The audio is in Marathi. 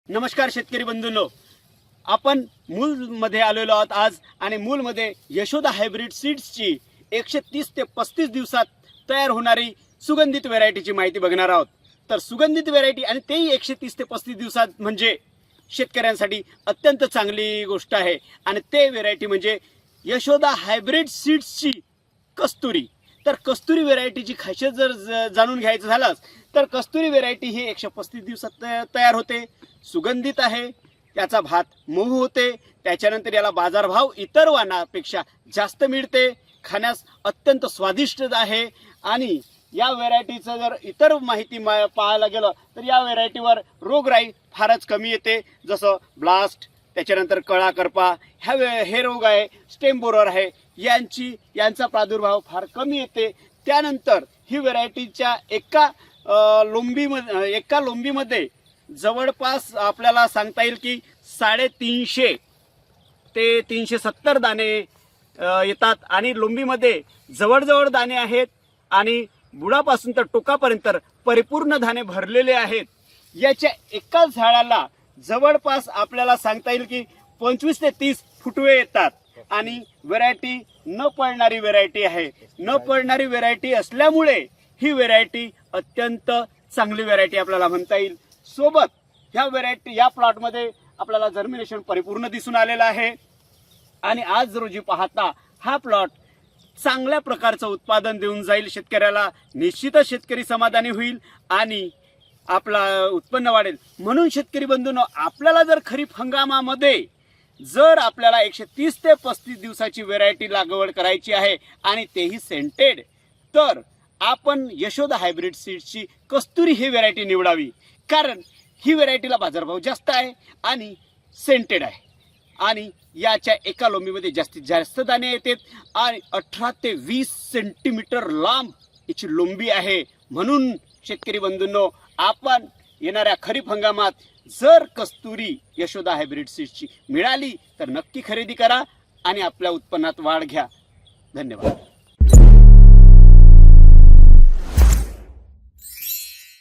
नमस्कार शेतकरी बंधूंनो, आपण मूलमध्ये आलेलो आहोत आज आणि मूलमध्ये यशोदा हायब्रिड सीड्सची 130 ते 35 दिवसात तयार होणारी सुगंधित व्हरायटीची माहिती बघणार आहोत। तर सुगंधित व्हरायटी आणि तेही 130 ते 35 दिवसात म्हणजे शेतकऱ्यांसाठी अत्यंत चांगली गोष्ट आहे आणि ते व्हरायटी म्हणजे यशोदा हायब्रिड सीड्सची कस्तुरी। तर कस्तुरी व्हरायटीची खासियत जर जाणून घ्यायचं झालं तर कस्तुरी व्हरायटी ही 135 दिवसात तयार होते, सुगंधित आहे, त्याचा भात मऊ होते, त्याच्यानंतर याला बाजारभाव इतर वाणापेक्षा जास्त मिळते, खाण्यास अत्यंत स्वादिष्ट आहे। आणि या व्हरायटीचं जर इतर माहिती पाहायला गेलं तर या व्हरायटीवर रोगराई फारच कमी येते, जसं ब्लास्ट, त्याच्यानंतर कळा करपा हे रोग आहे, स्टेम बोरर आहे, यांचा प्रादुर्भाव फार कमी येते। त्यानंतर ही व्हरायटीच्या एका लोंबीमध्ये जवळपास आपल्याला सांगता येईल की 350 ते 370 दाणे येतात आणि लोंबीमध्ये जवळजवळ दाणे आहेत आणि बुडापासून तर टोकापर्यंत परिपूर्ण दाणे भरलेले आहेत। याच्या एका झाडाला जवळपास आपल्याला सांगता येईल की 25 ते 30 फुटवे येतात आणि व्हरायटी न पडणारी व्हरायटी आहे। न पडणारी व्हरायटी असल्यामुळे ही व्हरायटी अत्यंत चांगली व्हरायटी आपल्याला म्हणता येईल। सोबत ह्या व्हरायटी या प्लॉटमध्ये आपल्याला जर्मिनेशन परिपूर्ण दिसून आलेलं आहे आणि आज रोजी पाहता हा प्लॉट चांगल्या प्रकारचं उत्पादन देऊन जाईल शेतकऱ्याला। निश्चितच शेतकरी समाधानी होईल आणि आपला उत्पन्न वाढेल। म्हणून शेतकरी बंधूंनो, आपल्याला जर खरीप हंगामामध्ये जर आपल्याला 130 ते 35 दिवसाची व्हरायटी लागवड करायची आहे आणि तेही सेंटेड, तर आपण यशोदा हायब्रिड सीड्सची कस्तुरी ही व्हरायटी निवडावी, कारण ही व्हरायटीला बाजारभाव जास्त आहे आणि सेंटेड आहे आणि याच्या एका लोंबीमध्ये जास्तीत जास्त दाणे येतात आणि 18 ते 20 सेंटीमीटर लांब याची लोंबी आहे। म्हणून शेतकरी बंधूंनो, आपण येणाऱ्या खरीप हंगामात जर कस्तुरी यशोदा हायब्रिड सीड्सची मिळाली तर नक्की खरेदी करा आणि आपल्या उत्पन्नात वाढ घ्या। धन्यवाद।